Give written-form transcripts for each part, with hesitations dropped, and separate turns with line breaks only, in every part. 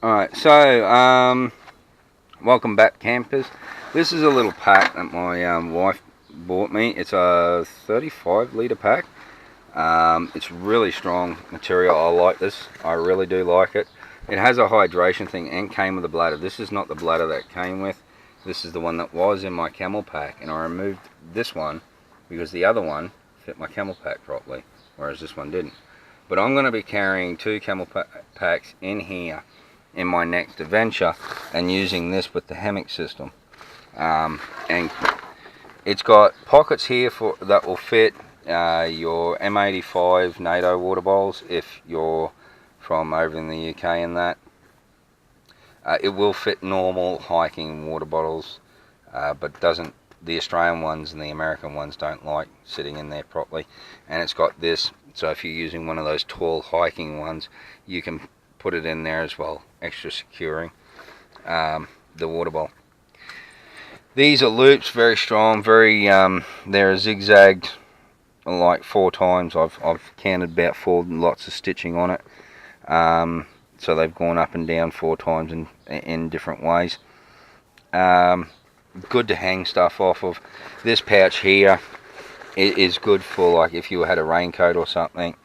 Alright, so welcome back, campers. This is a little pack that my wife bought me. It's a 35 litre pack. It's really strong material. I like this. I really do like it. It has a hydration thing and came with a bladder. This is not the bladder that came with. This is the one that was in my camel pack, and I removed this one because the other one fit my camel pack properly, whereas this one didn't. But I'm going to be carrying two camel packs in here in my next adventure and using this with the hammock system. And it's got pockets here for that will fit your M85 NATO water bowls if you're from over in the UK and that. It will fit normal hiking water bottles, but doesn't. The Australian ones and the American ones don't like sitting in there properly. And it's got this, so if you're using one of those tall hiking ones, you can put it in there as well, extra securing the water bowl. These are loops, very strong, very they're zigzagged like 4 times. I've counted about 4 lots of stitching on it. So they've gone up and down 4 times in different ways. Good to hang stuff off of. This pouch here is good for like if you had a raincoat or something.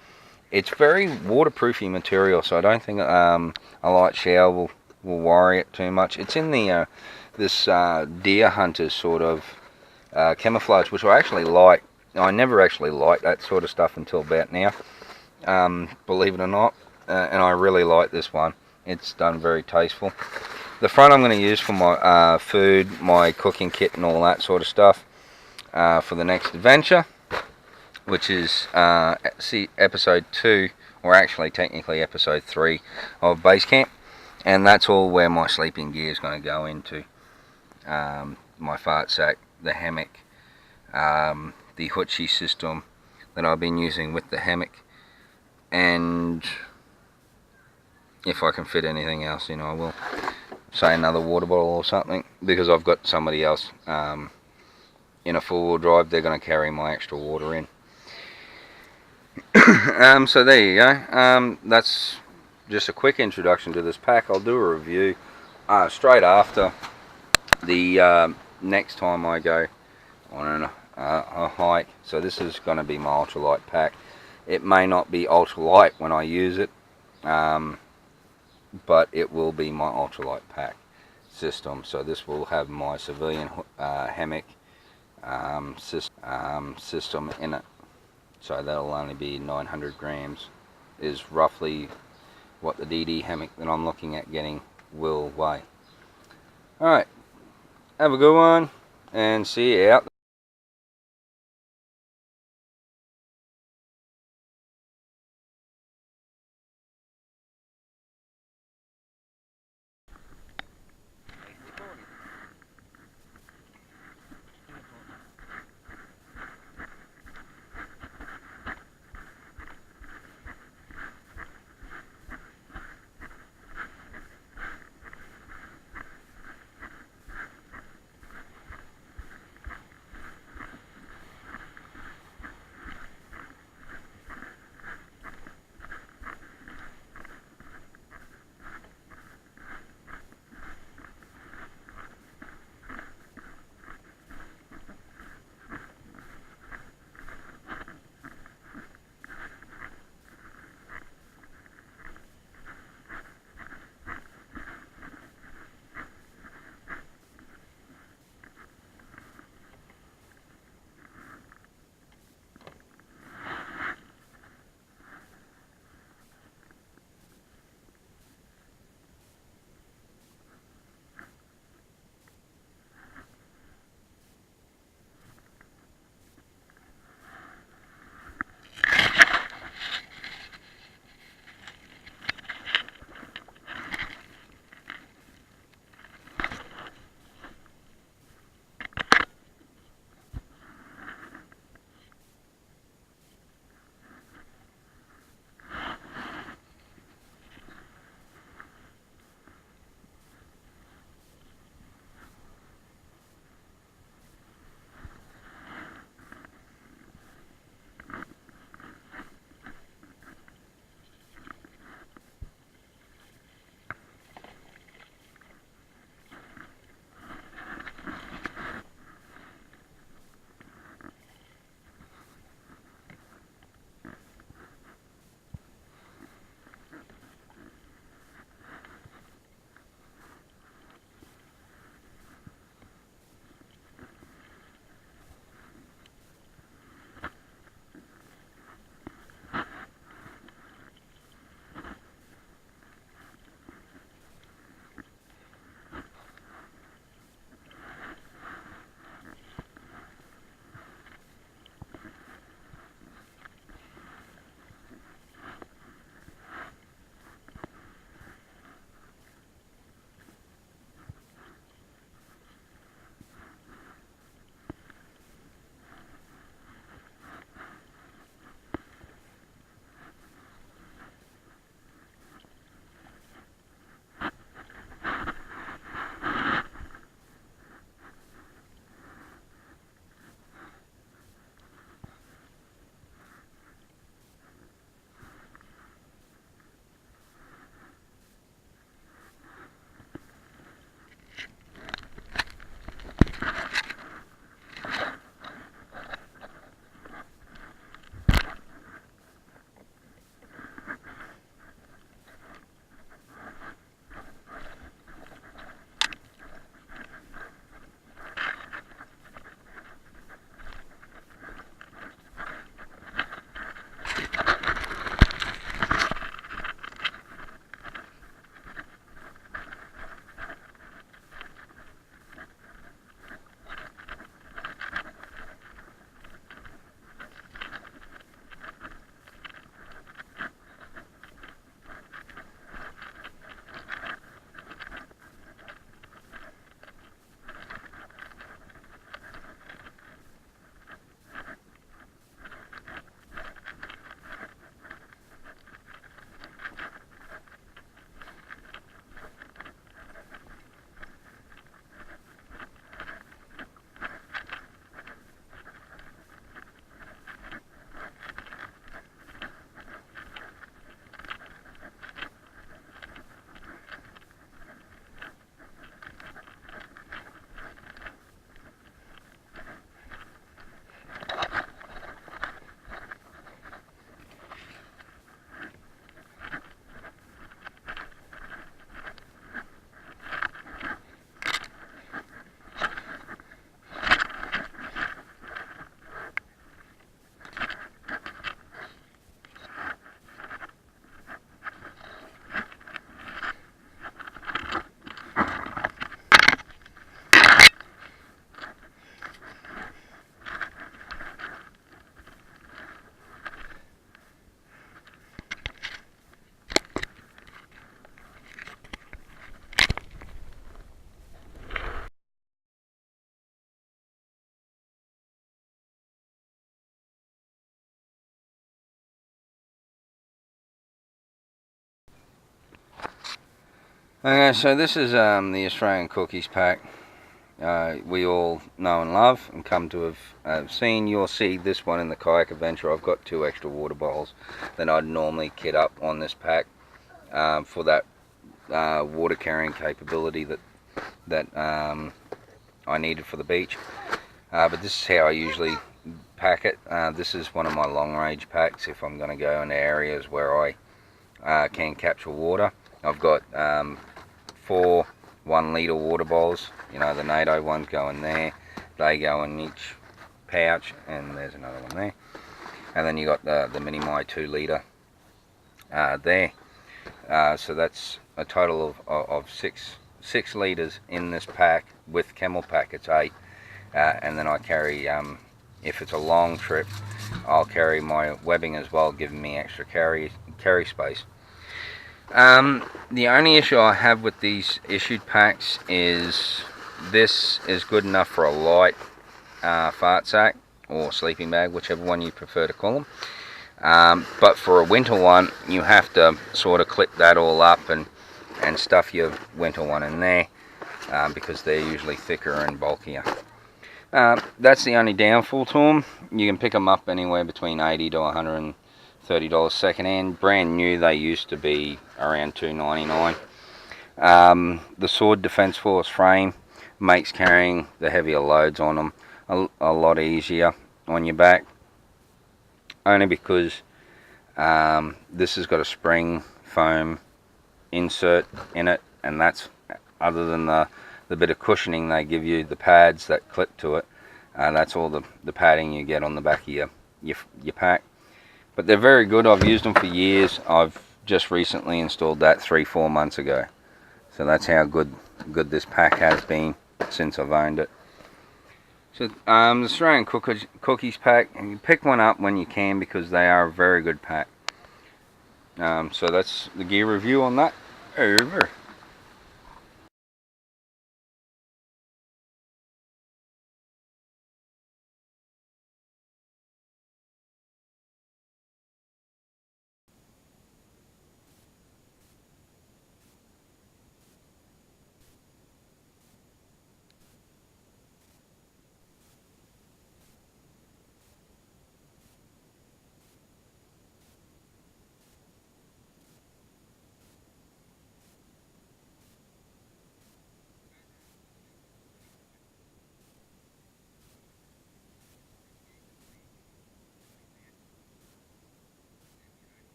It's very waterproofy material, so I don't think a light shower will worry it too much. It's in the this deer hunters sort of camouflage, which I actually like. I never actually liked that sort of stuff until about now, believe it or not, and I really like this one. It's done very tasteful. The front I'm going to use for my food, my cooking kit and all that sort of stuff for the next adventure, which is episode 2, or actually technically episode 3 of base camp, and that's all where my sleeping gear is going to go into. My fart sack, the hammock, the hoochie system that I've been using with the hammock, and if I can fit anything else in, I will. Say another water bottle or something, because I've got somebody else in a 4-wheel drive. They're going to carry my extra water in. So there you go. That's just a quick introduction to this pack. I'll do a review straight after the next time I go on a hike. So this is going to be my ultralight pack. It may not be ultralight when I use it, but it will be my ultralight pack system. So this will have my civilian hammock system in it. So that'll only be 900 grams, is roughly what the DD hammock that I'm looking at getting will weigh. Alright, have a good one, and see you out. Okay, so this is the Australian Cookies pack. We all know and love and come to have seen. You'll see this one in the Kayak Adventure. I've got 2 extra water bottles that I'd normally kit up on this pack for that water carrying capability that I needed for the beach. But this is how I usually pack it. This is one of my long range packs if I'm going to go in areas where I can capture water. I've got 4 1 litre water bowls. You know, the NATO ones go in there. They go in each pouch, and there's another one there. And then you got the Mini My 2 litre there. So that's a total of 6 litres in this pack. With Camel pack, it's 8. And then I carry, if it's a long trip, I'll carry my webbing as well, giving me extra carry space. The only issue I have with these issued packs is this is good enough for a light fart sack or sleeping bag, whichever one you prefer to call them. But for a winter one, you have to sort of clip that all up and stuff your winter one in there because they're usually thicker and bulkier. That's the only downfall to them. You can pick them up anywhere between $80 to $130 second hand. Brand new, they used to be around $2.99. The Sword Defence Force frame makes carrying the heavier loads on them a lot easier on your back, only because this has got a spring foam insert in it, and that's, other than the bit of cushioning they give you, the pads that clip to it, that's all the padding you get on the back of your pack. But they're very good. I've used them for years. I've just recently installed that 3-4 months ago, so that's how good this pack has been since I've owned it. So the Australian Cookies pack, and you pick one up when you can because they are a very good pack. So that's the gear review on that. Over.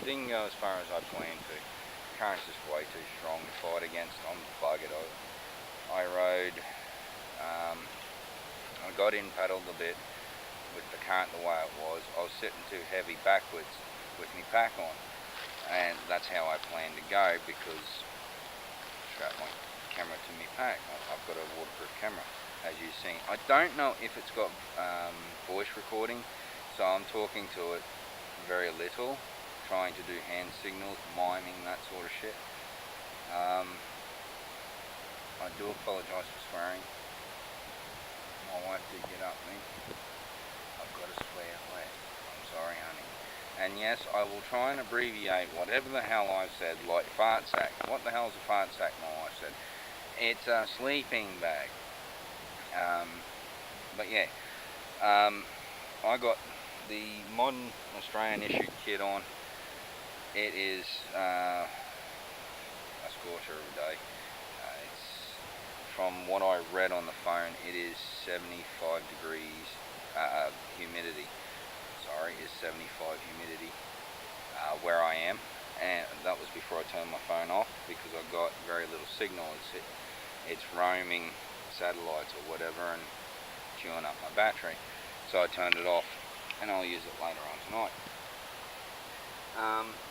Didn't go as far as I planned to. Current's just way too strong to fight against. I'm buggered. I rode, I got in, paddled a bit with the current the way it was. I was sitting too heavy backwards with my pack on, and that's how I planned to go, because I strapped my camera to my pack. I've got a waterproof camera, as you've seen. I don't know if it's got voice recording, so I'm talking to it very little, trying to do hand signals, miming, that sort of shit. I do apologise for swearing. My wife did get up me. I've got to swear less. I'm sorry, honey. And yes, I will try and abbreviate whatever the hell I've said, like fart sack. What the hell's a fart sack, my wife said? It's a sleeping bag. But yeah, I got the modern Australian issued kit on. It is a scorcher of a day. It's, from what I read on the phone, it is 75 degrees humidity. Sorry, is 75 humidity where I am, and that was before I turned my phone off, because I got very little signal. It's roaming satellites or whatever and chewing up my battery. So I turned it off, and I'll use it later on tonight.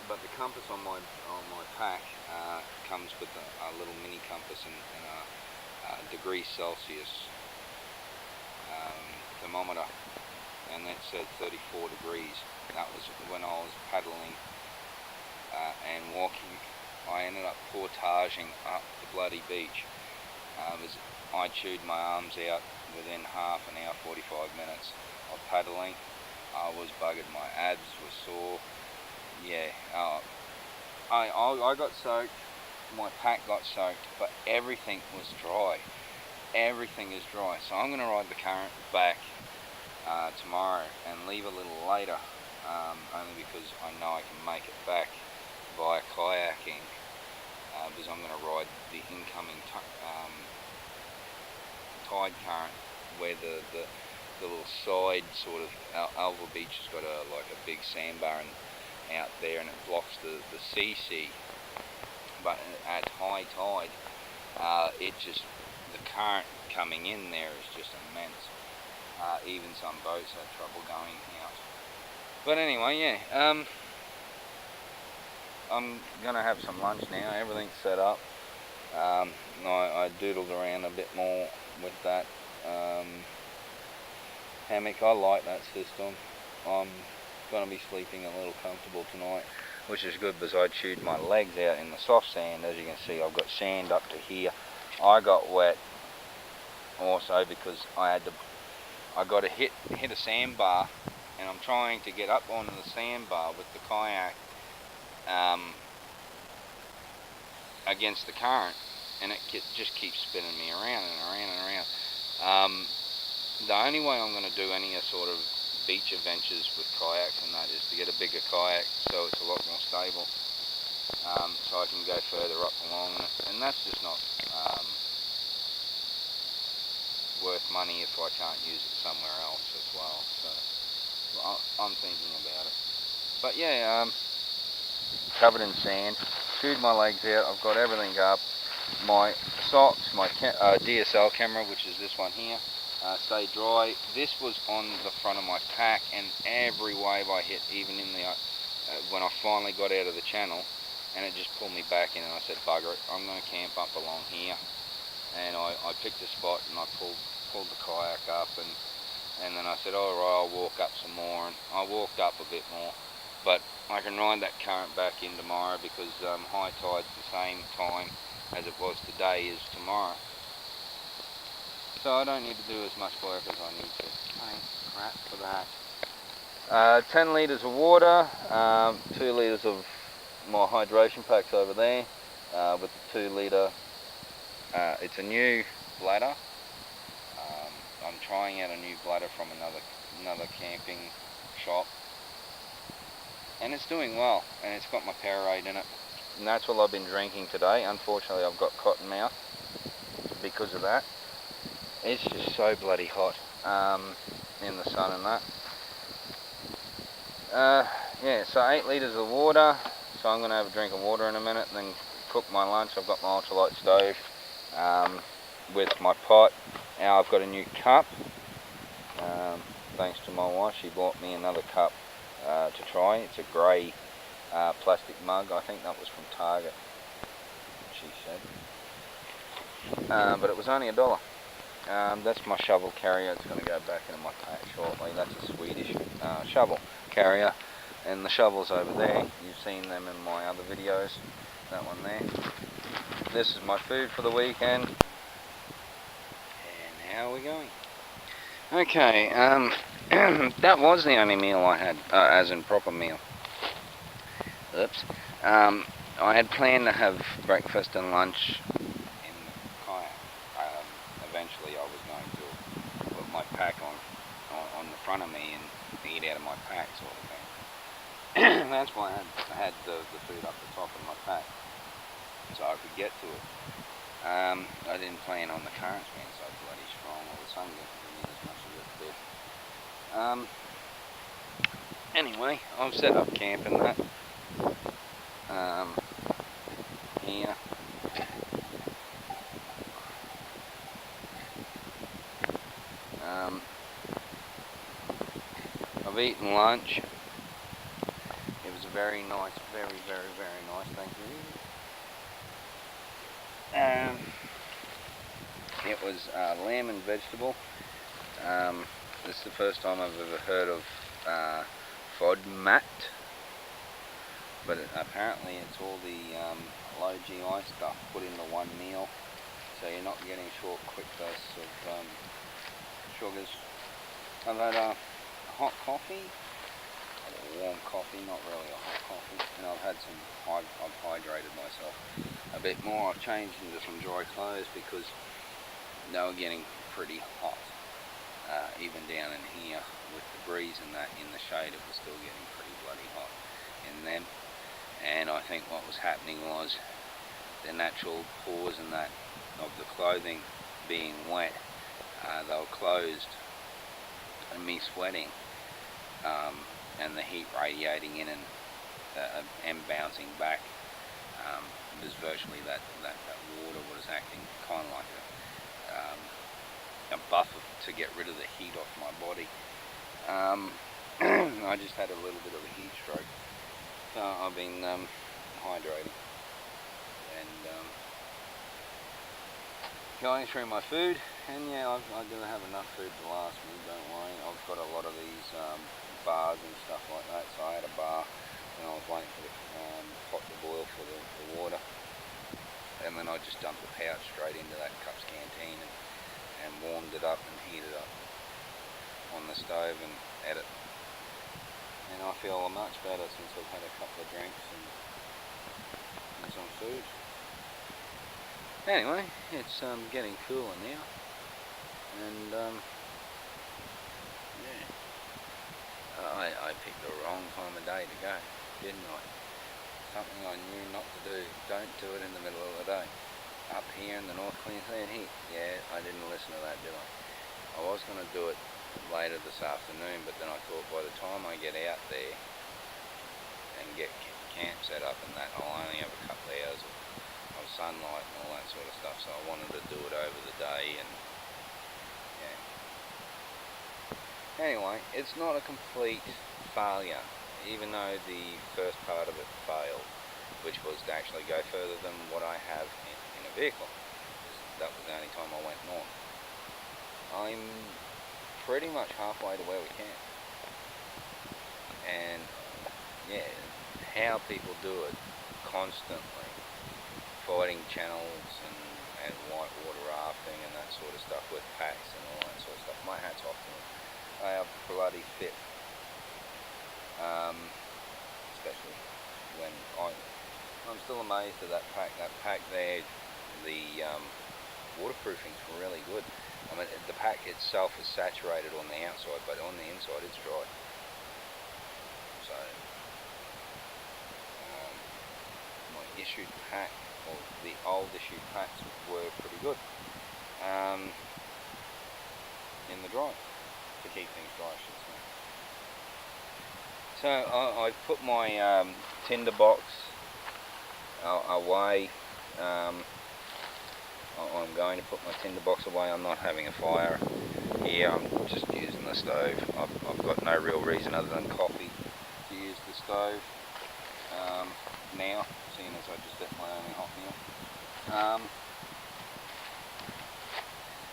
But the compass on my pack comes with a little mini compass and a degree Celsius thermometer, and that said 34 degrees. That was when I was paddling and walking. I ended up portaging up the bloody beach. I chewed my arms out within half an hour, 45 minutes of paddling. I was buggered, my abs were sore. Yeah, I got soaked, my pack got soaked, but everything was dry. Everything is dry, so I'm going to ride the current back tomorrow and leave a little later, only because I know I can make it back via kayaking, because I'm going to ride the incoming tide current, where the little side sort of Alva Beach has got like a big sandbar out there, and it blocks the CC. But at high tide, the current coming in there is just immense. Even some boats have trouble going out. But anyway, yeah, I'm gonna have some lunch now. Everything's set up. I doodled around a bit more with that hammock. I like that system. I'm going to be sleeping a little comfortable tonight, which is good, because I chewed my legs out in the soft sand. As you can see, I've got sand up to here. I got wet also because I got to hit a sandbar, and I'm trying to get up onto the sandbar with the kayak against the current, and it just keeps spinning me around and around and around. The only way I'm going to do any sort of beach adventures with kayaks and that is to get a bigger kayak, so it's a lot more stable, so I can go further up along it, and that's just not worth money if I can't use it somewhere else as well. So I'm thinking about it. But yeah, covered in sand, chewed my legs out. I've got everything up. My socks, my DSL camera, which is this one here, stay dry. This was on the front of my pack, and every wave I hit, even in the when I finally got out of the channel, and it just pulled me back in, and I said, bugger it, I'm going to camp up along here. And I picked a spot, and I pulled the kayak up, and then I said, alright, I'll walk up some more, and I walked up a bit more, but I can ride that current back in tomorrow, because high tide's the same time as it was today is tomorrow. So I don't need to do as much work as I need to. Thank crap for that. 10 litres of water, 2 litres of my hydration packs over there, with the 2 litre, it's a new bladder. I'm trying out a new bladder from another camping shop, and it's doing well, and it's got my Powerade in it, and that's what I've been drinking today. Unfortunately, I've got cotton mouth because of that. It's just so bloody hot in the sun and that. yeah, so 8 litres of water. So I'm going to have a drink of water in a minute and then cook my lunch. I've got my ultralight stove with my pot. Now I've got a new cup. Thanks to my wife, she bought me another cup to try. It's a grey plastic mug. I think that was from Target, she said. But it was only $1. That's my shovel carrier. It's going to go back into my pack shortly. That's a Swedish shovel carrier. And the shovel's over there. You've seen them in my other videos. That one there. This is my food for the weekend. And how are we going? Okay, that was the only meal I had, as in proper meal. Oops. I had planned to have breakfast and lunch in the kayak. Eventually I was going to put my pack on the front of me and eat out of my pack sort of thing. That's why I had the food up the top of my pack, so I could get to it. I didn't plan on the currents being so bloody strong or the sun getting to me as much as it did. Anyway, I've set up camp and that. Here. I've eaten lunch. It was very nice, very nice, thank you. It was lamb and vegetable. This is the first time I've ever heard of FODMAP, but apparently it's all the low GI stuff put into one meal, so you're not getting a short, quick dose of sugars. I've had a hot coffee, a warm coffee, not really a hot coffee, and I've had some, I've hydrated myself a bit more. I've changed into some dry clothes because they were getting pretty hot. Even down in here with the breeze and that in the shade, it was still getting pretty bloody hot in them. And I think what was happening was the natural pores and that of the clothing being wet, they were closed, and me sweating, and the heat radiating in and bouncing back, was virtually that water was acting kind of like a buffer to get rid of the heat off my body. I just had a little bit of a heat stroke, so I've been hydrating and going through my food. And yeah, I'm going to have enough food to last me, don't worry. I've got a lot of these bars and stuff like that, so I had a bar and I was waiting for the pot to boil for the water, and then I just dumped the pouch straight into that cup's canteen and warmed it up and heated up on the stove and ate it. And I feel much better since I've had a couple of drinks and some food. Anyway, it's getting cooler now, and yeah, I picked the wrong time of day to go, didn't I? Something I knew not to do. Don't do it in the middle of the day. Up here in the North Queensland heat. Yeah, I didn't listen to that, did I? I was going to do it later this afternoon, but then I thought by the time I get out there and get camp set up and that, I'll only have a couple of hours of sunlight and all that sort of stuff, so I wanted to do it over the day. And yeah. Anyway, it's not a complete failure, even though the first part of it failed, which was to actually go further than what I have in a vehicle. That was the only time I went north. I'm pretty much halfway to where we can. And yeah, how people do it constantly, fighting channels and whitewater rafting and that sort of stuff with packs and all that sort of stuff, my hat's off to them. They are bloody fit. Especially when I'm still amazed at that pack. That pack there, the waterproofing's really good. I mean, the pack itself is saturated on the outside, but on the inside it's dry. So my issued pack, or the old issued packs, were pretty good in the dry, to keep things dry, I should say. So I've put my tinder box away. I'm going to put my tinder box away. I'm not having a fire here. I'm just using the stove. I've got no real reason other than coffee to use the stove now, seeing as I just ate my only hot meal.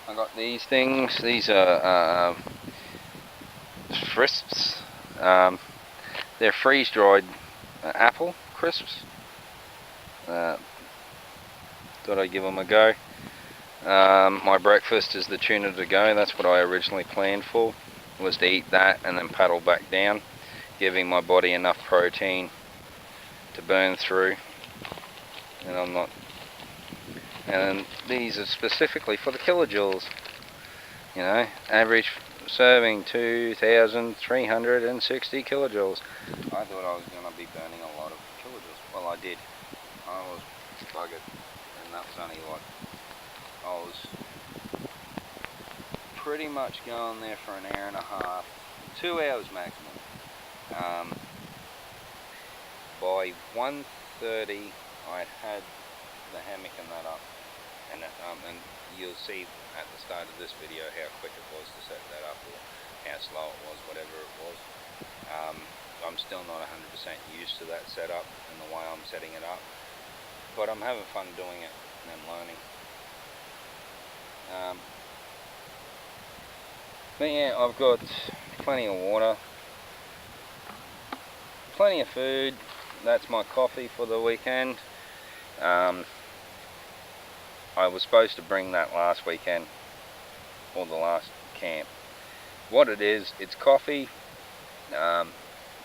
I got these things. These are crisps. They're freeze-dried apple crisps. Thought I'd give them a go. My breakfast is the tuna to go. That's what I originally planned for, was to eat that and then paddle back down, giving my body enough protein to burn through. And I'm not. And these are specifically for the kilojoules. You know, average serving 2,360 kilojoules. I thought I was going to be burning a lot of kilojoules. Well, I did. I was buggered, and that was only like, I was pretty much going there for an hour and a half, 2 hours maximum. By 1:30 I'd had the hammock and that up, and you'll see at the start of this video how quick it was to set that up, or how slow it was, whatever it was. I'm still not 100% used to that setup and the way I'm setting it up, but I'm having fun doing it and learning. But yeah, I've got plenty of water, plenty of food. That's my coffee for the weekend. I was supposed to bring that last weekend, or the last camp. What it is, it's coffee,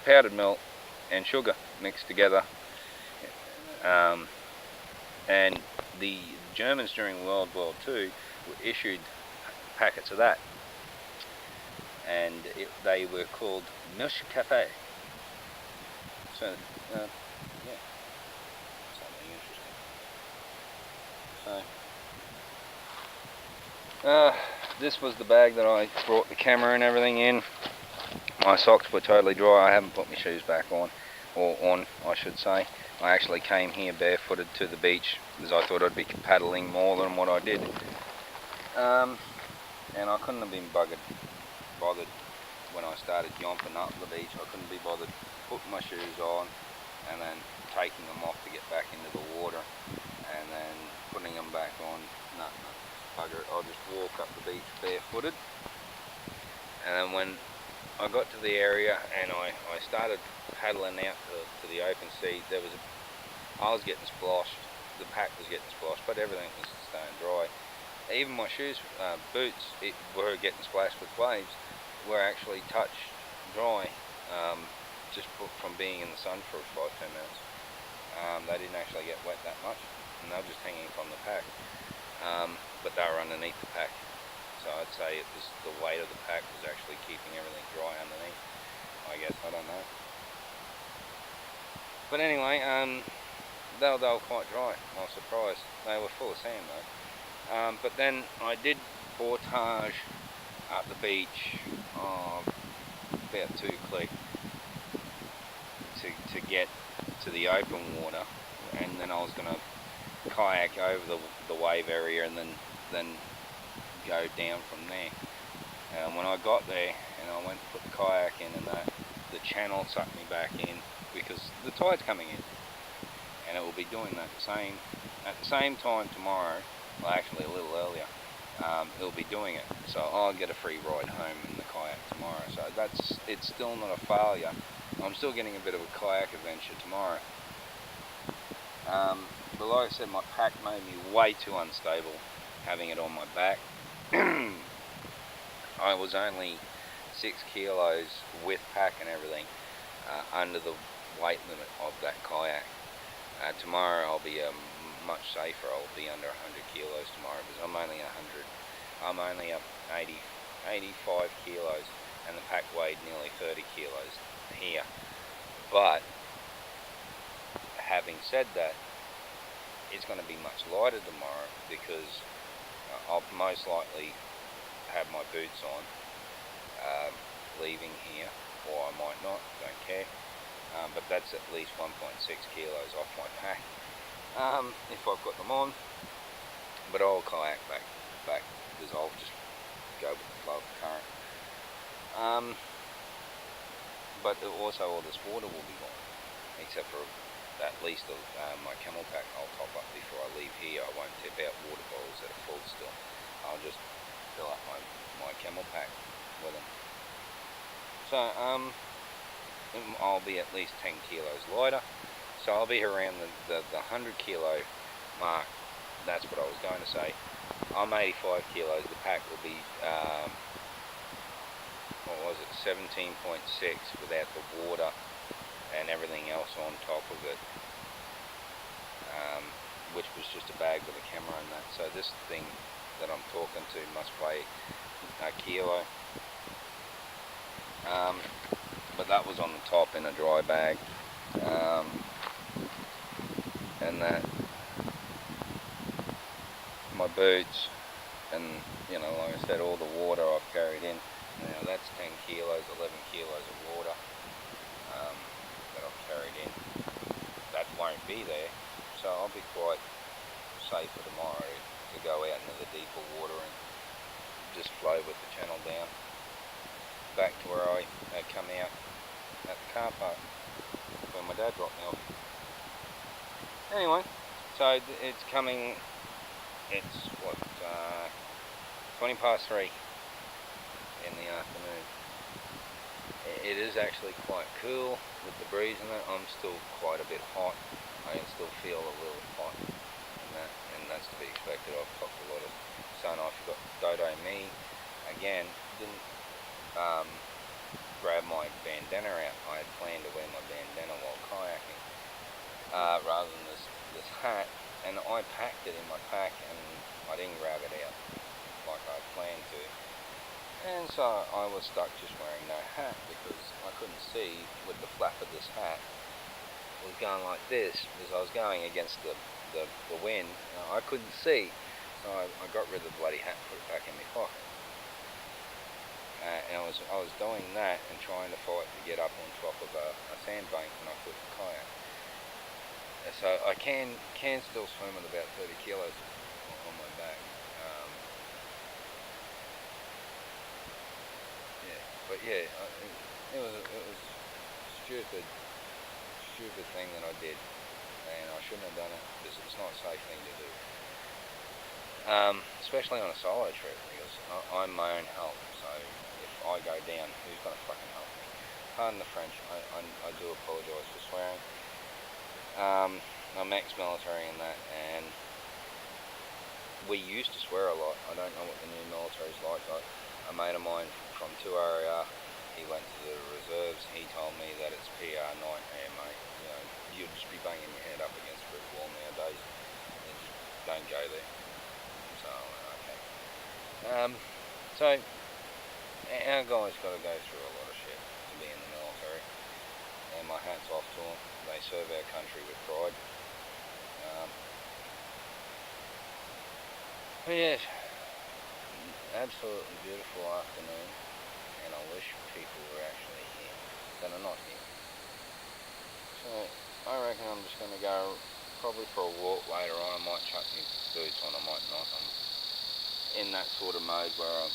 powdered milk and sugar mixed together. And the Germans during World War II were issued packets of that, and they were called Milchkaffee. So yeah, something interesting. So this was the bag that I brought the camera and everything in. My socks were totally dry. I haven't put my shoes back on, or on I should say. I actually came here barefooted to the beach because I thought I'd be paddling more than what I did. And I couldn't have been bothered when I started yomping up the beach. I couldn't be bothered putting my shoes on and then taking them off to get back into the water and then putting them back on. No, bugger it. I'll just walk up the beach barefooted. And then when I got to the area and I started paddling out to the open sea, I was getting splashed. The pack was getting splashed, but everything was staying dry. Even my shoes, boots, were getting splashed with waves, were actually touched dry, just from being in the sun for 5-10 minutes. They didn't actually get wet that much, and they were just hanging from the pack, but they were underneath the pack. So I'd say it was the weight of the pack was actually keeping everything dry underneath, I guess. I don't know. But anyway, they were quite dry. I was surprised. They were full of sand though. But then I did portage up the beach, about 2 click, to get to the open water, and then I was going to kayak over the wave area and then go down from there. And when I got there and I went to put the kayak in, and the channel sucked me back in because the tide's coming in, and it will be doing that at the same time tomorrow. Well, actually a little earlier. It'll be doing it, so I'll get a free ride home in the kayak tomorrow. So it's still not a failure. I'm still getting a bit of a kayak adventure tomorrow. But like I said, my pack made me way too unstable having it on my back. I was only 6 kilos with pack and everything under the weight limit of that kayak. Tomorrow I'll be much safer. I'll be under 100 kilos tomorrow because I'm only 100. I'm only up 85 kilos, and the pack weighed nearly 30 kilos here. But having said that, it's going to be much lighter tomorrow because I'll most likely have my boots on leaving here, or I might not, don't care. But that's at least 1.6 kilos off my pack if I've got them on. But I'll kayak back because I'll just go with the flow of the current. But also all this water will be gone, except for at least my camel pack I'll top up before I leave here. I won't tip out water bottles that are full still. I'll just fill up my camel pack with them. So I'll be at least 10 kilos lighter. So I'll be around the 100 kilo mark. That's what I was going to say. I'm 85 kilos. The pack will be what was it, 17.6 without the water and everything else on top of it, which was just a bag with a camera and that. So this thing that I'm talking to must weigh a kilo, but that was on the top in a dry bag, and that my boots, and you know, like I said, all the water I've carried in. Now that's 10 kilos, 11 kilos of water that I've carried in. That won't be there, so I'll be quite safe for tomorrow to go out into the deeper water and just flow with the channel down back to where I come out at the car park where my dad dropped me off. Anyway, so it's coming. It's what 20 past 3 in the afternoon. It is actually quite cool with the breeze and that. I'm still quite a bit hot. I can still feel a little hot and that's to be expected. I've popped a lot of sun. I forgot Dodo me again. Didn't grab my bandana out. I had planned to wear my bandana while kayaking rather than this hat, and I packed it in my pack and I didn't grab it out like I planned to. And so I was stuck just wearing no hat because I couldn't see with the flap of this hat. It was going like this because I was going against the wind. I couldn't see, so I got rid of the bloody hat and put it back in my pocket. And I was doing that and trying to fight to get up on top of a sandbank when I put the kayak. So I can still swim with about 30 kilos on my back. But yeah, it was a stupid thing that I did, and I shouldn't have done it because it's not a safe thing to do. Especially on a solo trip, because I'm my own help. So if I go down, who's gonna fucking help me? Pardon the French. I do apologise for swearing. I'm ex-military and that, and we used to swear a lot. I don't know what the new military's like. A mate of mine from 2RAR, he went to the reserves. He told me that it's PR nightmare, mate. You know, you'd just be banging your head up against a brick wall nowadays. You just don't go there. So okay. So our guys got to go through a lot of shit to be in the military, and my hat's off to them. They serve our country with pride. But yes, absolutely beautiful afternoon, and I wish people were actually here that are not here. So I reckon I'm just going to go probably for a walk later on. I might chuck my boots on, I might not. I'm in that sort of mode where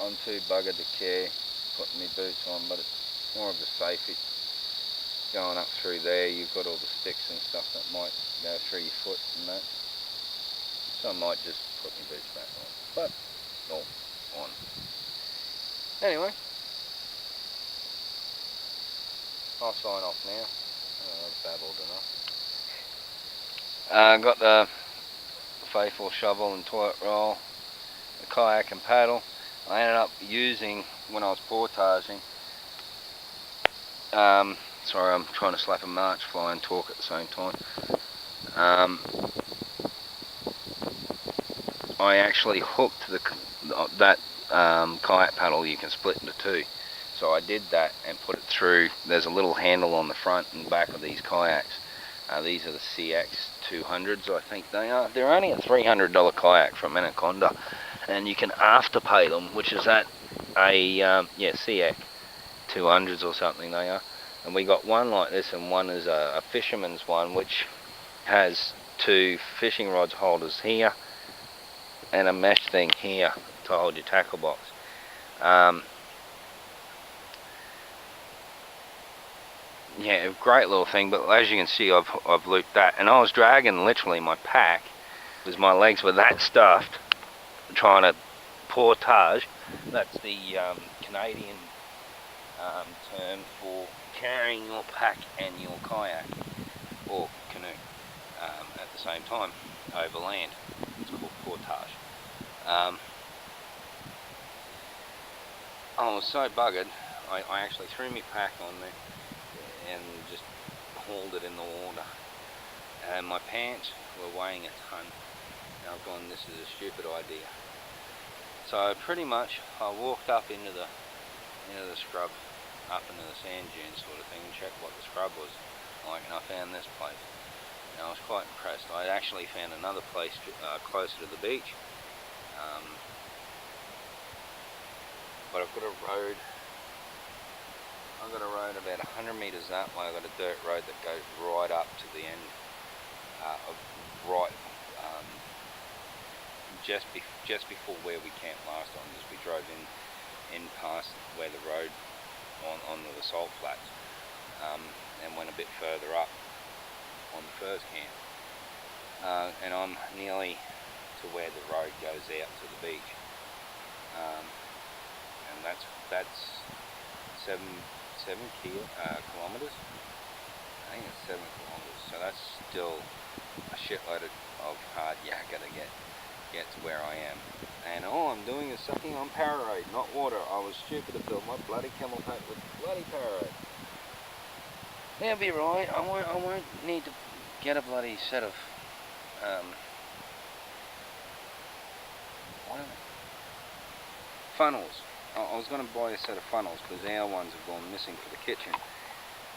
I'm too buggered to care putting my boots on, but it's more of a safety. Going up through there, you've got all the sticks and stuff that might go through your foot and that. So I might just put my boots back on. But, all on. Anyway, I'll sign off now. I've babbled enough. Got the faithful shovel and toilet roll, the kayak and paddle. I ended up using, when I was portaging, sorry, I'm trying to slap a march fly and talk at the same time. I actually hooked that kayak paddle. You can split into two. So I did that and put it through. There's a little handle on the front and back of these kayaks. These are the CX 200s, I think they are. They're only a $300 kayak from Anaconda, and you can afterpay them, which is at a CX 200s or something they are. And we got one like this, and one is a fisherman's one, which has 2 fishing rods holders here and a mesh thing here to hold your tackle box. Yeah, great little thing, but as you can see, I've looped that, and I was dragging literally my pack, because my legs were that stuffed, trying to portage. That's the Canadian term for carrying your pack and your kayak or canoe at the same time over land. It's called portage. I was so buggered, I actually threw my pack on there and just hauled it in the water. And my pants were weighing a ton. And I've gone, this is a stupid idea. So pretty much I walked up into the scrub, up into the sand dunes sort of thing, and checked what the scrub was like, and I found this place. And I was quite impressed. I actually found another place closer to the beach. But I've got a road about 100 metres that way. I've got a dirt road that goes right up to the end just before where we camped last time, as we drove in past where the road onto the salt flats, and went a bit further up on the first camp, and I'm nearly to where the road goes out to the beach, and that's 7 kilometres. I think it's 7 kilometres, so that's still a shitload of hard yakka to get to where I am. And all I'm doing is sucking on Powerade, not water. I was stupid to fill my bloody camel pack with bloody Powerade. That'll be right. I won't need to get a bloody set of funnels. I was going to buy a set of funnels because our ones have gone missing for the kitchen,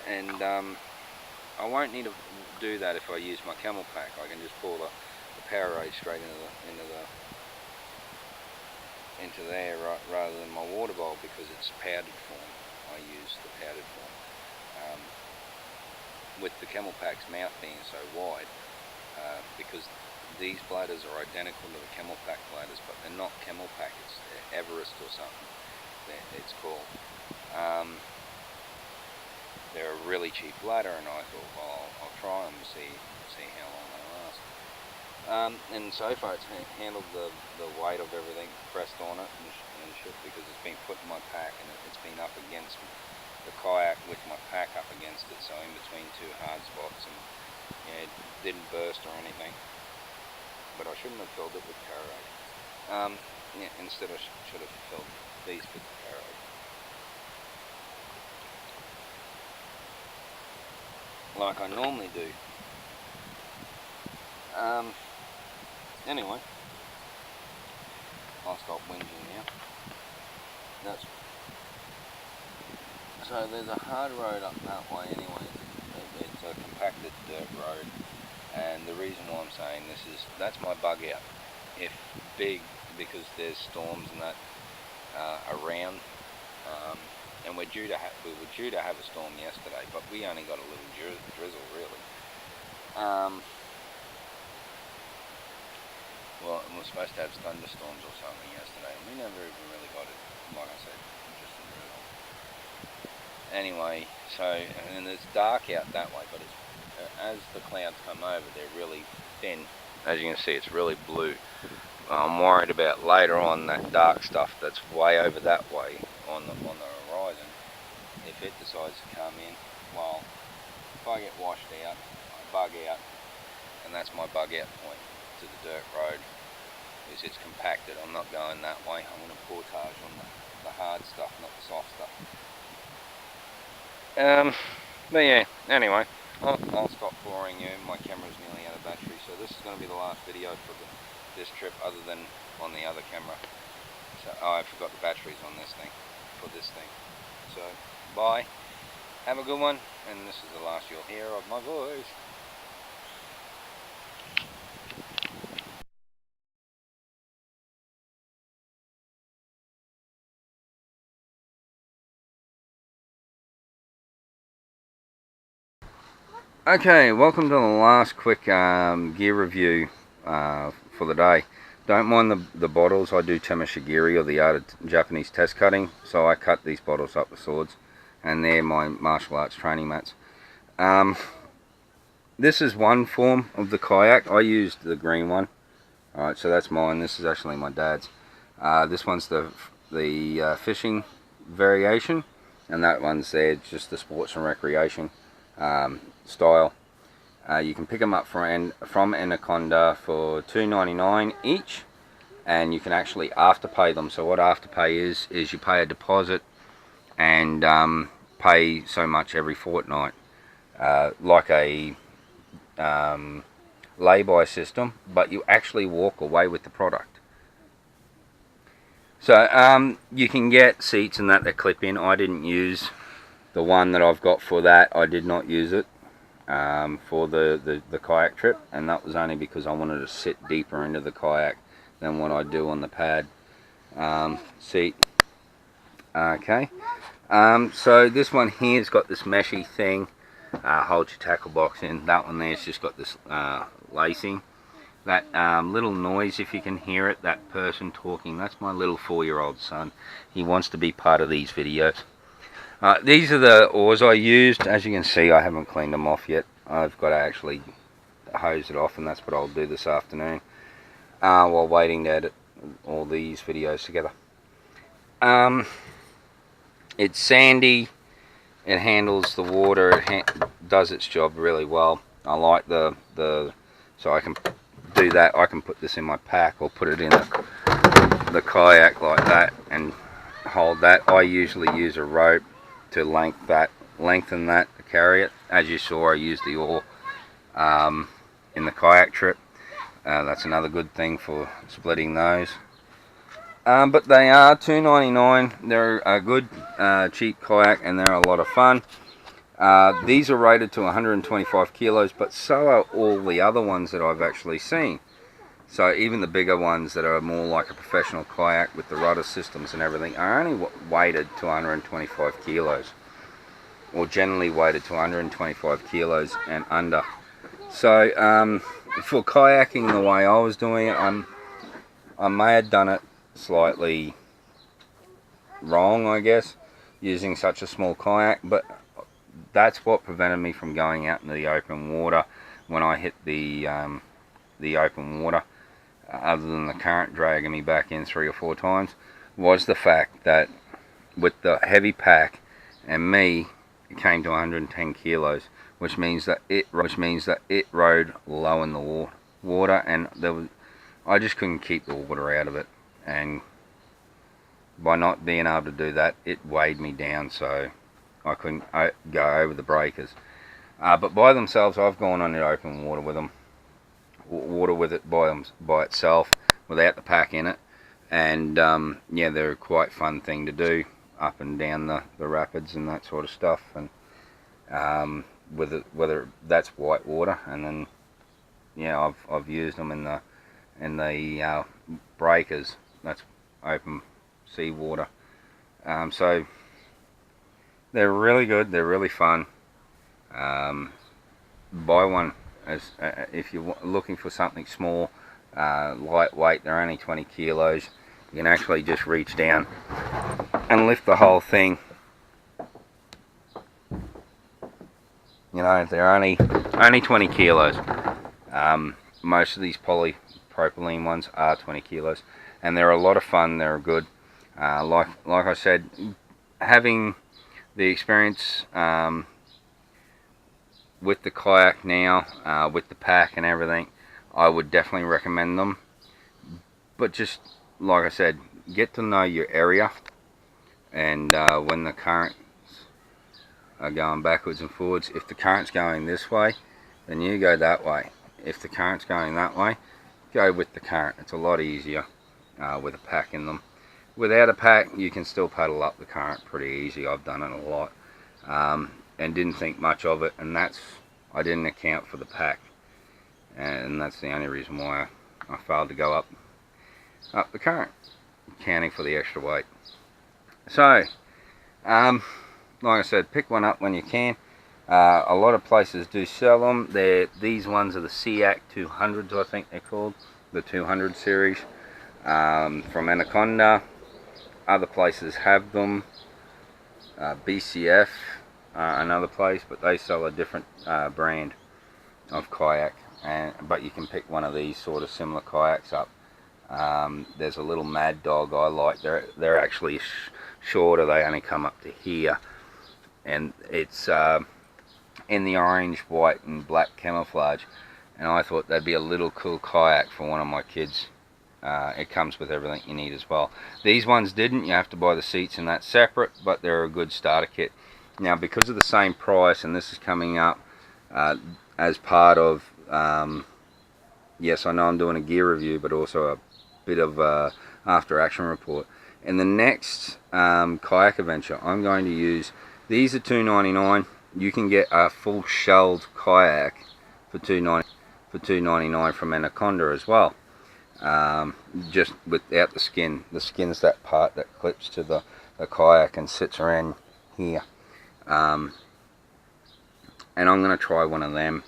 and I won't need to do that if I use my camel pack. I can just pour the Powerade straight into there rather than my water bowl, because it's powdered form. I use the powdered form. With the camel pack's mouth being so wide, because these bladders are identical to the camel pack bladders, but they're not camel pack, it's Everest or something it's called. They're a really cheap bladder, and I thought, well, I'll try them and see how long they last. And so far it's handled the weight of everything pressed on it and shit, because it's been put in my pack and it's been up against the kayak with my pack up against it, so in between 2 hard spots, and it didn't burst or anything. But I shouldn't have filled it with Powerade. Instead I should have filled these with Powerade. Like I normally do. Anyway, I'll stop whinging now. So there's a hard road up that way anyway. It's a compacted dirt road, and the reason why I'm saying this is that's my bug out. If big, because there's storms and that around, and we were due to have a storm yesterday, but we only got a little drizzle really. Well, we were supposed to have thunderstorms or something yesterday, and we never even really got it. Like I said, just a drizzle. Anyway, so, and it's dark out that way, but it's, as the clouds come over, they're really thin. As you can see, it's really blue. I'm worried about later on that dark stuff that's way over that way on the horizon. If it decides to come in, well, if I get washed out, I bug out, and that's my bug out point to the dirt road, is it's compacted. I'm not going that way. I'm going to portage on the hard stuff, not the soft stuff. But yeah, anyway, I'll stop boring you. My camera's nearly out of battery, so this is going to be the last video for this trip, other than on the other camera. So I forgot the batteries on this thing, for this thing. So bye, have a good one, and this is the last you'll hear of my voice. Okay, welcome to the last quick gear review for the day. Don't mind the bottles. I do temashigiri, or the art of Japanese test cutting, so I cut these bottles up with swords, and they're my martial arts training mats. This is one form of the kayak. I used the green one. Alright, so that's mine. This is actually my dad's. This one's the fishing variation, and that one's there just the sports and recreation style. You can pick them up from Anaconda for $2.99 each, and you can actually afterpay them. So what afterpay is you pay a deposit and pay so much every fortnight, like a lay-by system, but you actually walk away with the product. So you can get seats and that clip in. I didn't use the one that I've got for that. I did not use it for the kayak trip, and that was only because I wanted to sit deeper into the kayak than what I do on the pad seat. Okay, so this one here's got this meshy thing, holds your tackle box in. That one there's just got this lacing. That little noise, if you can hear it, that person talking, that's my little 4-year-old son. He wants to be part of these videos. These are the oars I used. As you can see, I haven't cleaned them off yet. I've got to actually hose it off, and that's what I'll do this afternoon while waiting to edit all these videos together. It's sandy. It handles the water. It does its job really well. I like so I can do that. I can put this in my pack or put it in the kayak like that and hold that. I usually use a rope to lengthen that to carry it. As you saw, I used the oar in the kayak trip. That's another good thing for splitting those. But they are $2.99. They're a good cheap kayak, and they're a lot of fun. These are rated to 125 kilos, but so are all the other ones that I've actually seen. So even the bigger ones that are more like a professional kayak with the rudder systems and everything are only weighted to 125 kilos, or generally weighted to 125 kilos and under. So for kayaking the way I was doing it, I may have done it slightly wrong, I guess, using such a small kayak, but that's what prevented me from going out into the open water when I hit the open water, other than the current dragging me back in 3 or 4 times, was the fact that with the heavy pack and me, it came to 110 kilos, which means that it rode low in the water, and I just couldn't keep the water out of it, and by not being able to do that, it weighed me down, so I couldn't go over the breakers. But by themselves, I've gone on the open water with them, with it by itself, without the pack in it, and yeah, they're a quite fun thing to do up and down the rapids and that sort of stuff. And whether that's white water, and then yeah, I've used them in the breakers. That's open sea water. So they're really good. They're really fun. Buy one if you're looking for something small, lightweight. They're only 20 kilos. You can actually just reach down and lift the whole thing. You know, they're only 20 kilos. Most of these polypropylene ones are 20 kilos, and they're a lot of fun. They're good. Like I said, having the experience with the kayak now, with the pack and everything, I would definitely recommend them. But just like I said, get to know your area, and when the currents are going backwards and forwards, if the current's going this way, then you go that way. If the current's going that way, go with the current. It's a lot easier with a pack in them. Without a pack, you can still paddle up the current pretty easy. I've done it a lot, and didn't think much of it, and I didn't account for the pack, and that's the only reason why I failed to go up the current, accounting for the extra weight. So like I said, pick one up when you can. A lot of places do sell them. These ones are the Kayak 200s, I think they're called, the 200 series, from Anaconda. Other places have them. BCF, another place, but they sell a different brand of kayak. But you can pick one of these sort of similar kayaks up. There's a little Mad Dog I like. They're actually shorter. They only come up to here, and it's in the orange, white, and black camouflage. And I thought that'd be a little cool kayak for one of my kids. It comes with everything you need as well. These ones didn't. You have to buy the seats and that separate, but they're a good starter kit. Now, because of the same price, and this is coming up as part of, yes, I know I'm doing a gear review, but also a bit of after action report. In the next kayak adventure, I'm going to use, these are $2.99. You can get a full shelled kayak for $2.99 from Anaconda as well. Just without the skin. The skin's that part that clips to the kayak and sits around here. And I'm going to try one of them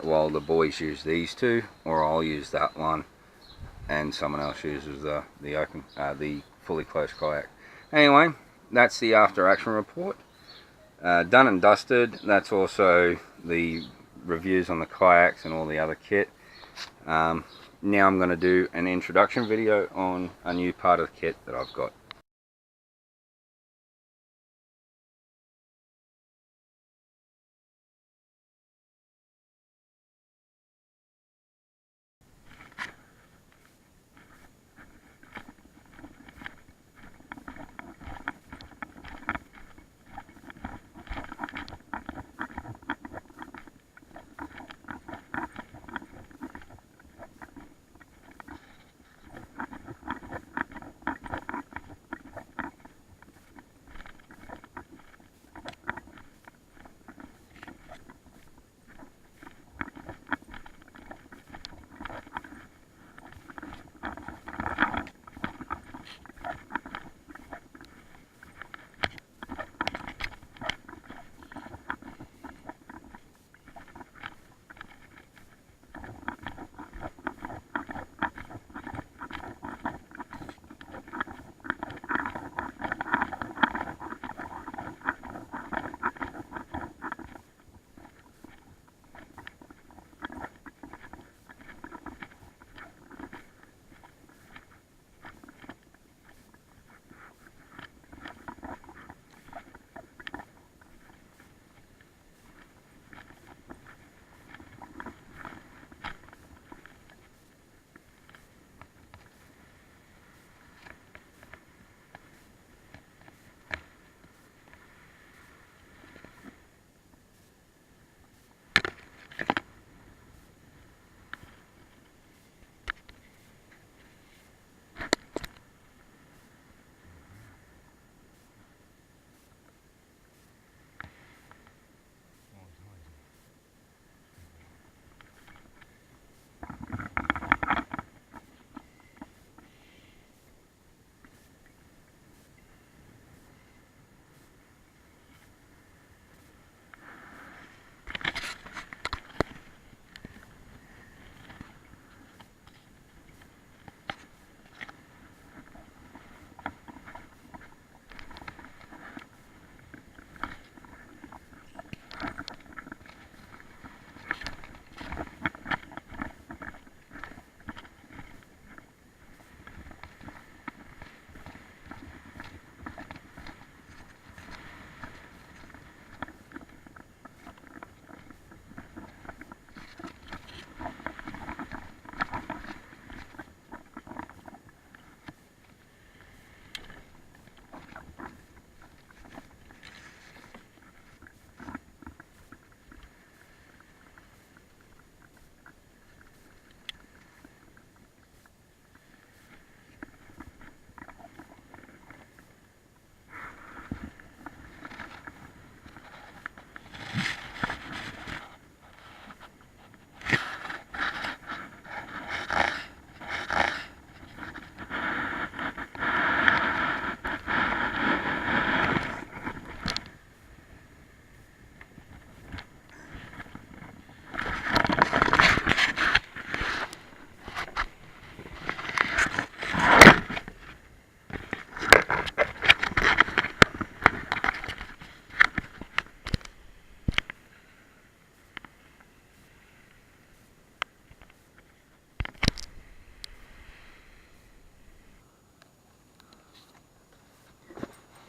while the boys use these two, or I'll use that one and someone else uses the fully closed kayak. Anyway, that's the after action report. Done and dusted. That's also the reviews on the kayaks and all the other kit. Now I'm going to do an introduction video on a new part of the kit that I've got.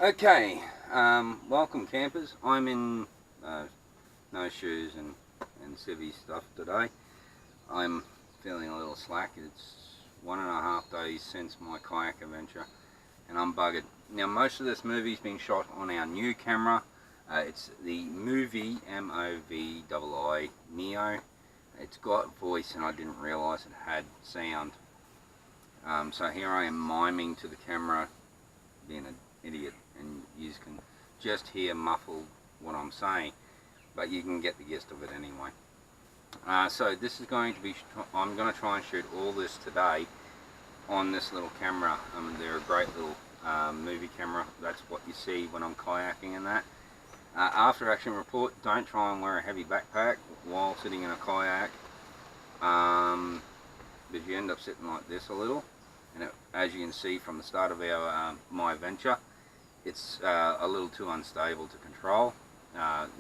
Okay, welcome campers. I'm in no shoes and civvy stuff today. I'm feeling a little slack. It's 1.5 days since my kayak adventure and I'm buggered. Now most of this movie's been shot on our new camera. It's the Movie, M-O-V-I-I, Neo. It's got voice and I didn't realise it had sound. So here I am miming to the camera, being an idiot, and you can just hear muffled what I'm saying, but you can get the gist of it anyway. So this is going to be, I'm going to try and shoot all this today on this little camera. They're a great little movie camera. That's what you see when I'm kayaking and that. After action report, don't try and wear a heavy backpack while sitting in a kayak, because you end up sitting like this a little, and as you can see from the start of our my adventure, it's a little too unstable to control,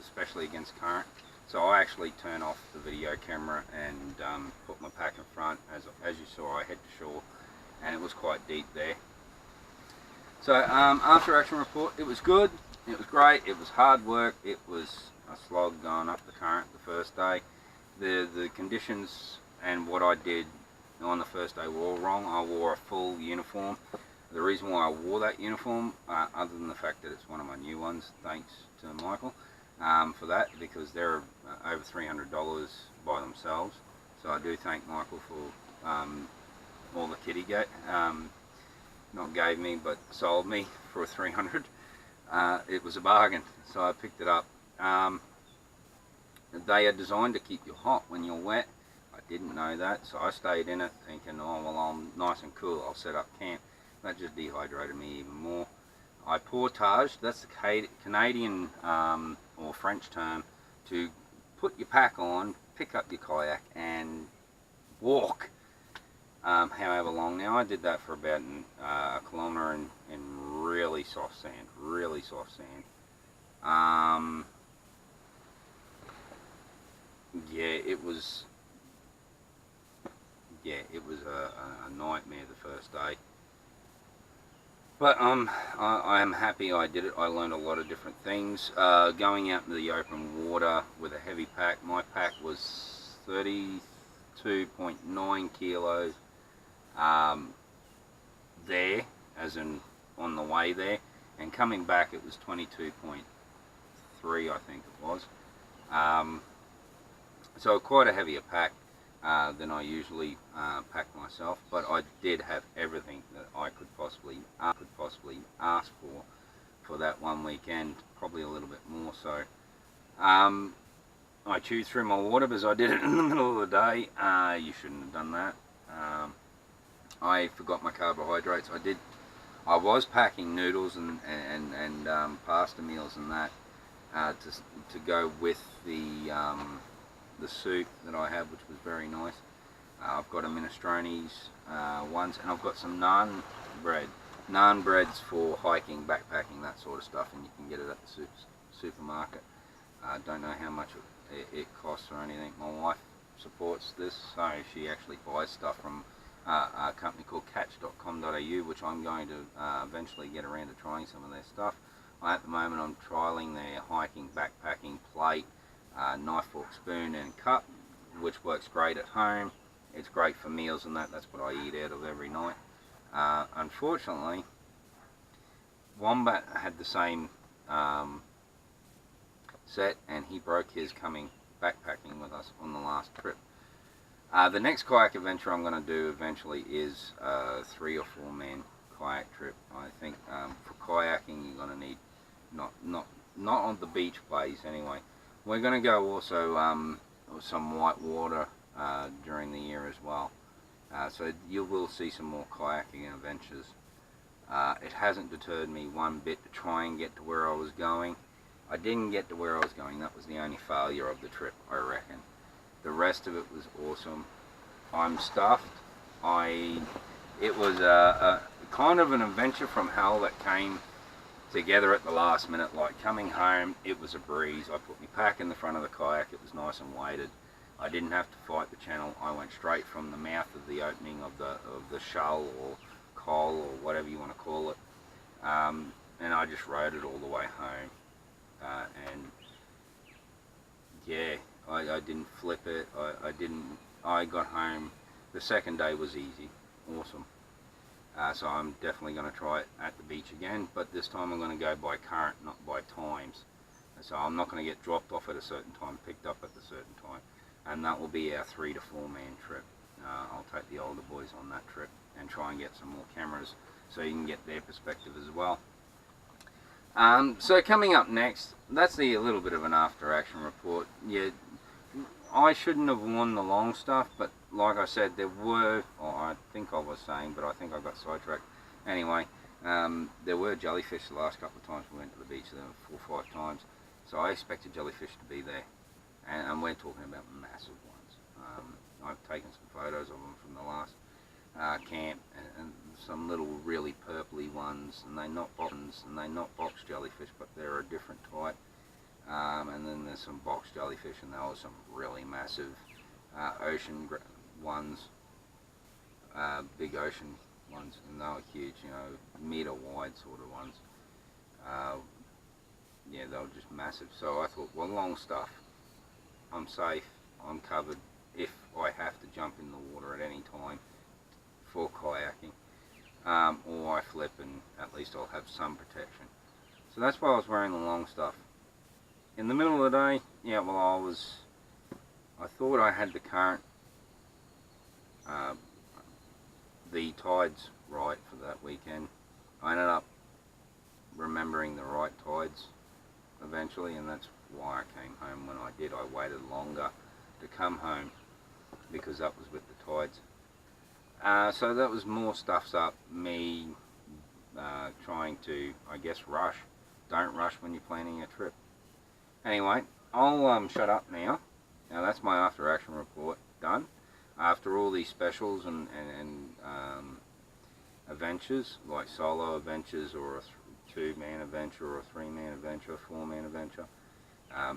especially against current. So I actually turn off the video camera and put my pack in front. As you saw, I head to shore and it was quite deep there. So after action report, it was good, it was great, it was hard work, it was a slog going up the current the first day. The conditions and what I did on the first day were all wrong. I wore a full uniform. The reason why I wore that uniform, other than the fact that it's one of my new ones, thanks to Michael for that, because they're over $300 by themselves. So I do thank Michael for all the kit he not gave me, but sold me for $300. It was a bargain, so I picked it up. They are designed to keep you hot when you're wet. I didn't know that, so I stayed in it thinking, oh well, I'm nice and cool, I'll set up camp. That just dehydrated me even more. I portaged, that's the Canadian or French term to put your pack on, pick up your kayak and walk however long. Now I did that for about a kilometre in really soft sand, yeah, it was a nightmare the first day. But I am happy I did it. I learned a lot of different things. Going out into the open water with a heavy pack, my pack was 32.9 kilos there, as in on the way there, and coming back it was 22.3, I think it was. So quite a heavier pack than I usually pack myself, but I did have everything that I could possibly ask for that one weekend, probably a little bit more so. I chewed through my water because I did it in the middle of the day. You shouldn't have done that. I forgot my carbohydrates. I was packing noodles and pasta meals and that to go with the soup that I had, which was very nice. I've got a minestrone's ones, and I've got some naan breads for hiking, backpacking, that sort of stuff, and you can get it at the supermarket. I don't know how much it costs or anything. My wife supports this, so she actually buys stuff from a company called catch.com.au, which I'm going to eventually get around to trying some of their stuff. At the moment I'm trialling their hiking, backpacking plate, knife, fork, spoon and cup, which works great at home. It's great for meals and that's what I eat out of every night. Unfortunately, Wombat had the same set, and he broke his coming backpacking with us on the last trip. The next kayak adventure I'm going to do eventually is a 3 or 4 man kayak trip. I think for kayaking you're going to need not on the beach plays anyway. We're going to go also some white water during the year as well. So you will see some more kayaking adventures. It hasn't deterred me one bit to try and get to where I was going. I didn't get to where I was going. That was the only failure of the trip, I reckon. The rest of it was awesome. I'm stuffed. It was a kind of an adventure from hell that came together at the last minute. Like coming home, it was a breeze. I put my pack in the front of the kayak. It was nice and weighted. I didn't have to fight the channel. I went straight from the mouth of the opening of the shoal or col or whatever you want to call it. and I just rode it all the way home. And yeah, I didn't flip it. I got home. The second day was easy, awesome. So I'm definitely going to try it at the beach again, but this time I'm going to go by current, not by times. So I'm not going to get dropped off at a certain time, picked up at a certain time, and that will be our 3 to 4 man trip. I'll take the older boys on that trip and try and get some more cameras so you can get their perspective as well. So coming up next, that's a little bit of an after action report. Yeah, I shouldn't have worn the long stuff, but like I said, there were, I think I was saying, but I think I got sidetracked. Anyway, there were jellyfish the last couple of times we went to the beach, there were 4 or 5 times, so I expected jellyfish to be there, and we're talking about massive ones. I've taken some photos of them from the last camp, and some little really purpley ones, and they're not box jellyfish, but they're a different type. And then there's some box jellyfish, and there were some really massive ocean ones, big ocean ones, and they were huge, you know, meter wide sort of ones. Yeah, they were just massive. So I thought, well, long stuff, I'm safe, I'm covered if I have to jump in the water at any time for kayaking, or I flip, and at least I'll have some protection. So that's why I was wearing the long stuff. In the middle of the day, yeah, well, I thought I had the current, the tides right for that weekend. I ended up remembering the right tides eventually, and that's why I came home when I did. I waited longer to come home because that was with the tides. So that was more stuff's up, me trying to, I guess, rush. Don't rush when you're planning a trip. Anyway, I'll shut up now. Now that's my after action report done. After all these specials and adventures, like solo adventures, or a 2-man adventure, or a 3-man adventure, a 4-man adventure,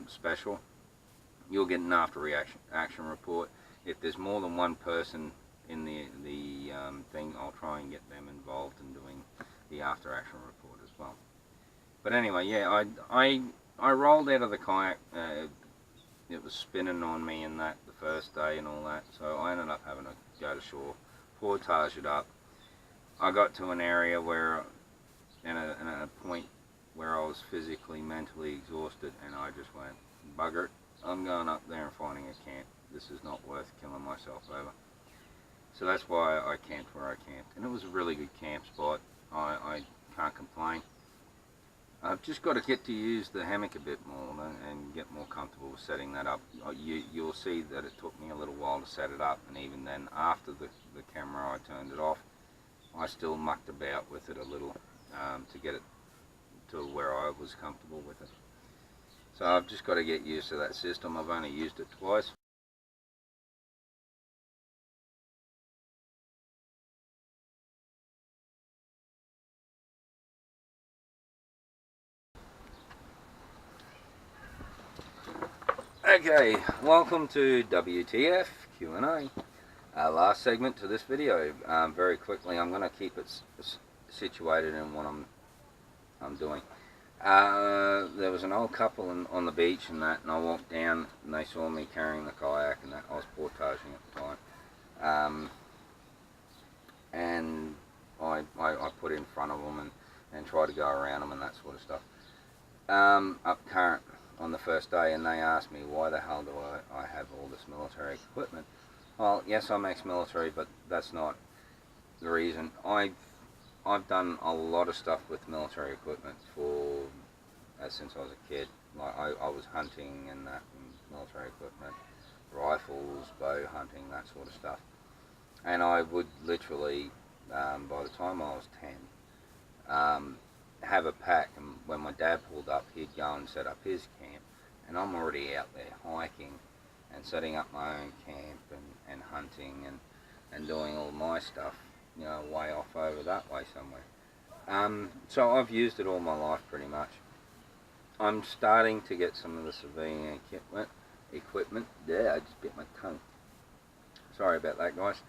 special, you'll get an after action report. If there's more than one person in the thing, I'll try and get them involved in doing the after action report as well. But anyway, yeah, I rolled out of the kayak. It was spinning on me and that the first day and all that, so I ended up having to go to shore, portage it up. I got to an area where, in a point where I was physically, mentally exhausted, and I just went, bugger it, I'm going up there and finding a camp. This is not worth killing myself over. So that's why I camped where I camped, and it was a really good camp spot. I can't complain. I've just got to get to use the hammock a bit more and get more comfortable with setting that up. You'll see that it took me a little while to set it up, and even then, after the camera, I turned it off, I still mucked about with it a little to get it to where I was comfortable with it. So I've just got to get used to that system. I've only used it twice. Okay, welcome to WTF Q&A. Last segment to this video. Very quickly, I'm going to keep it situated in what I'm doing. There was an old couple on the beach and that, and I walked down and they saw me carrying the kayak and that. I was portaging at the time, and I put it in front of them and tried to go around them and that sort of stuff. Up current on the first day, and they asked me, why the hell do I have all this military equipment? Well, yes, I'm ex-military, but that's not the reason. I've done a lot of stuff with military equipment since I was a kid. Like I was hunting and that, and military equipment, rifles, bow hunting, that sort of stuff. And I would literally, by the time I was 10, have a pack, and when my dad pulled up, he'd go and set up his camp, and I'm already out there hiking and setting up my own camp and hunting and doing all my stuff, you know, way off over that way somewhere. So I've used it all my life pretty much. I'm starting to get some of the civilian equipment. Yeah, I just bit my tongue. Sorry about that, guys.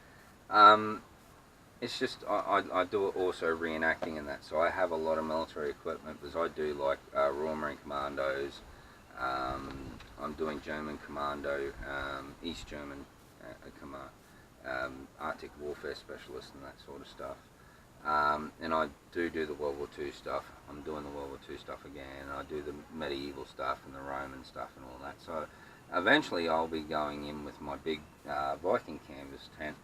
it's just I do it also reenacting in that. So I have a lot of military equipment because I do like Royal Marine Commandos. I'm doing German Commando, East German Command, Arctic Warfare Specialist and that sort of stuff. And I do the World War II stuff. I'm doing the World War II stuff again. I do the medieval stuff and the Roman stuff and all that. So eventually I'll be going in with my big Viking canvas tent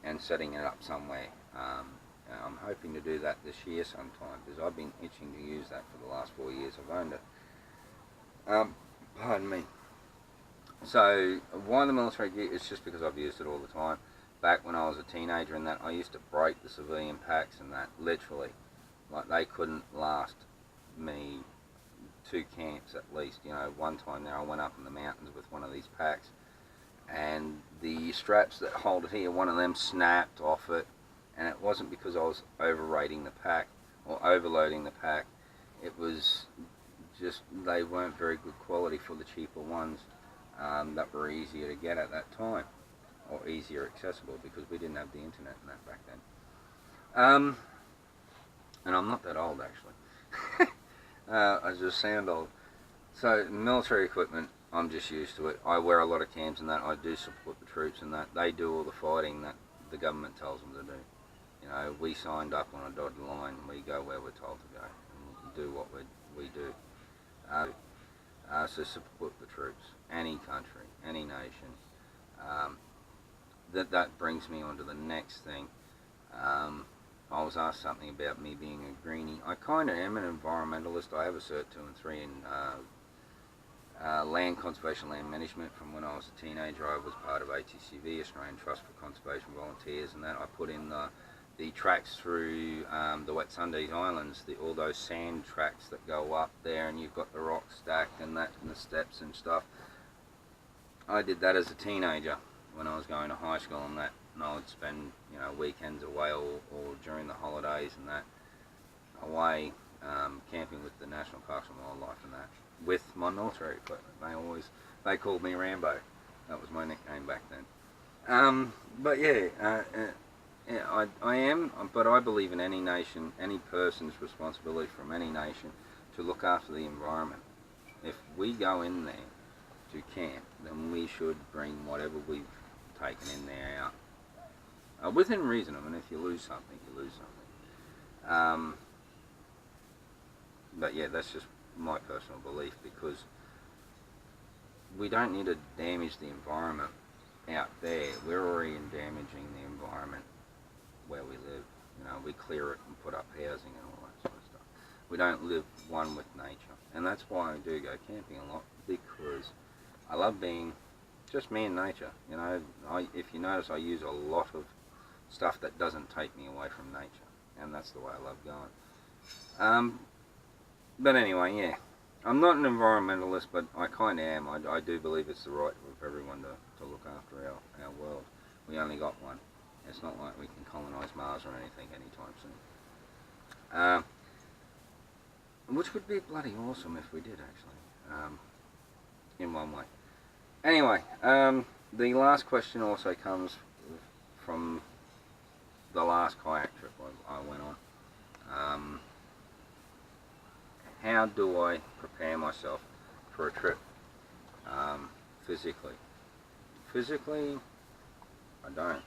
and setting it up somewhere. I'm hoping to do that this year sometime because I've been itching to use that for the last 4 years I've owned it. Pardon me. So why the military gear? It's just because I've used it all the time. Back when I was a teenager and that, I used to break the civilian packs and that, literally. Like, they couldn't last me 2 camps at least. You know, one time there I went up in the mountains with one of these packs and the straps that hold it here, one of them snapped off it, and it wasn't because I was overrating the pack or overloading the pack. It was just, they weren't very good quality for the cheaper ones that were easier to get at that time, or easier accessible, because we didn't have the internet and that back then. And I'm not that old actually. I just sound old. So military equipment, I'm just used to it. I wear a lot of cams and that. I do support the troops and that. They do all the fighting that the government tells them to do. You know, we signed up on a dotted line. We go where we're told to go and do what we do. So support the troops, any country, any nation. That brings me on to the next thing. I was asked something about me being a greenie. I kind of am an environmentalist. I have a Cert 2 and 3 in land conservation, land management. From when I was a teenager, I was part of ATCV, Australian Trust for Conservation Volunteers, and that I put in the tracks through the Whitsundays Islands, all those sand tracks that go up there, and you've got the rocks stacked and that, and the steps and stuff. I did that as a teenager when I was going to high school and that, and I would spend, you know, weekends away or during the holidays and that, away camping with the National Parks and Wildlife and that, with my military equipment. They called me Rambo. That was my nickname back then. But yeah, I am, but I believe in any nation, any person's responsibility from any nation to look after the environment. If we go in there to camp, then we should bring whatever we've taken in there out. Within reason. I mean, if you lose something, you lose something. But yeah, that's just my personal belief, because we don't need to damage the environment out there. We're already damaging the environment where we live. You know, we clear it and put up housing and all that sort of stuff. We don't live one with nature, and that's why I do go camping a lot, because I love being just me and nature. You know, if you notice, I use a lot of stuff that doesn't take me away from nature, and that's the way I love going. But anyway, yeah, I'm not an environmentalist, but I kind of am. I do believe it's the right of everyone to look after our world. We only got one. It's not like we can colonise Mars or anything anytime soon. Which would be bloody awesome if we did, actually, in one way. Anyway, the last question also comes from the last kayak trip I went on. How do I prepare myself for a trip physically? Physically, I don't.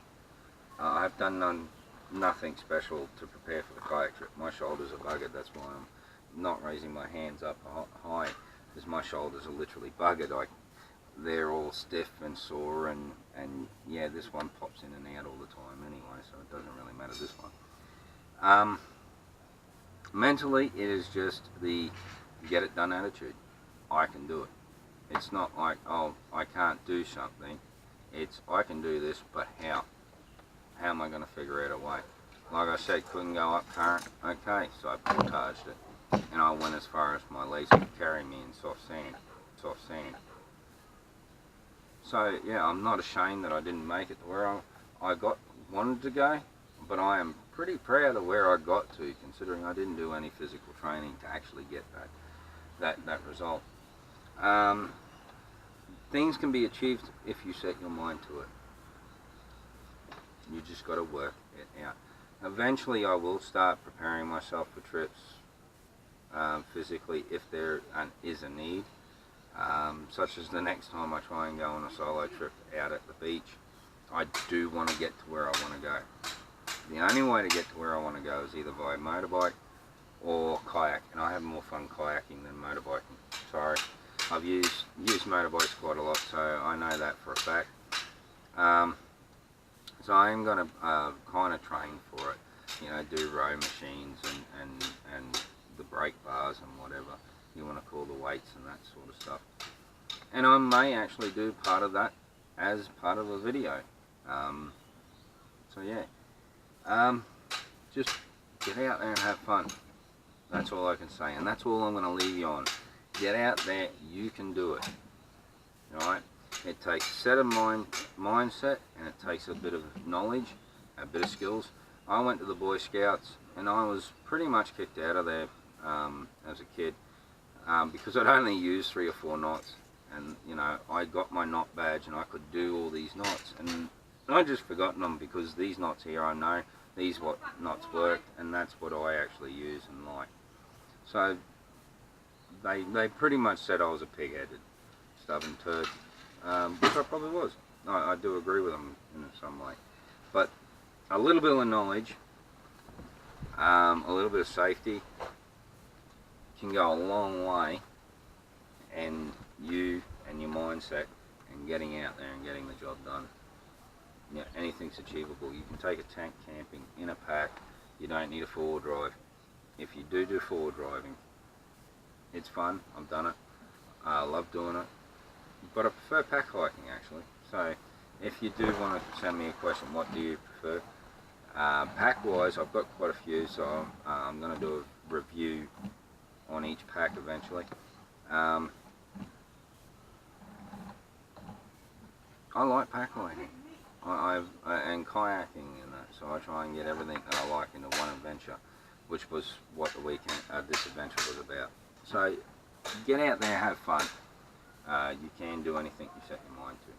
I've done nothing special to prepare for the kayak trip. My shoulders are buggered. That's why I'm not raising my hands up high, because my shoulders are literally buggered. They're all stiff and sore, and yeah, this one pops in and out all the time anyway, so it doesn't really matter, this one. Mentally, it is just the get it done attitude. I can do it. It's not like, oh, I can't do something. It's, I can do this, but how? How am I going to figure out a way? Like I said, couldn't go up current. Okay, so I portaged it, and I went as far as my legs could carry me in soft sand. So yeah, I'm not ashamed that I didn't make it to where I wanted to go, but I am pretty proud of where I got to, considering I didn't do any physical training to actually get that result. Things can be achieved if you set your mind to it. You just got to work it out. Eventually I will start preparing myself for trips physically if there is a need, such as the next time I try and go on a solo trip out at the beach. I do want to get to where I want to go. The only way to get to where I want to go is either via motorbike or kayak, and I have more fun kayaking than motorbiking. Sorry, I've used motorbikes quite a lot, so I know that for a fact. So I am going to kind of train for it, you know, do row machines and the brake bars and whatever you want to call the weights and that sort of stuff. And I may actually do part of that as part of a video. So yeah, just get out there and have fun. That's all I can say, and that's all I'm going to leave you on. Get out there, you can do it. Alright? It takes a set of mindset, and it takes a bit of knowledge, a bit of skills. I went to the Boy Scouts, and I was pretty much kicked out of there as a kid because I'd only used 3 or 4 knots, and you know, I got my knot badge and I could do all these knots, and I'd just forgotten them because these knots here, I know these what knots work, and that's what I actually use and like. So they pretty much said I was a pig-headed, stubborn turd, which I probably was. I do agree with them in some way. But a little bit of knowledge, a little bit of safety can go a long way, and you and your mindset and getting out there and getting the job done. You know, anything's achievable. You can take a tank camping in a pack. You don't need a 4-wheel drive. If you do 4-wheel driving, it's fun. I've done it. I love doing it. But I prefer pack hiking actually. So if you do want to send me a question, what do you prefer? Pack wise, I've got quite a few, so I'm going to do a review on each pack eventually. I like pack hiking and kayaking and that, so I try and get everything that I like into one adventure, which was what the weekend this adventure was about. So get out there, have fun. You can do anything you set your mind to.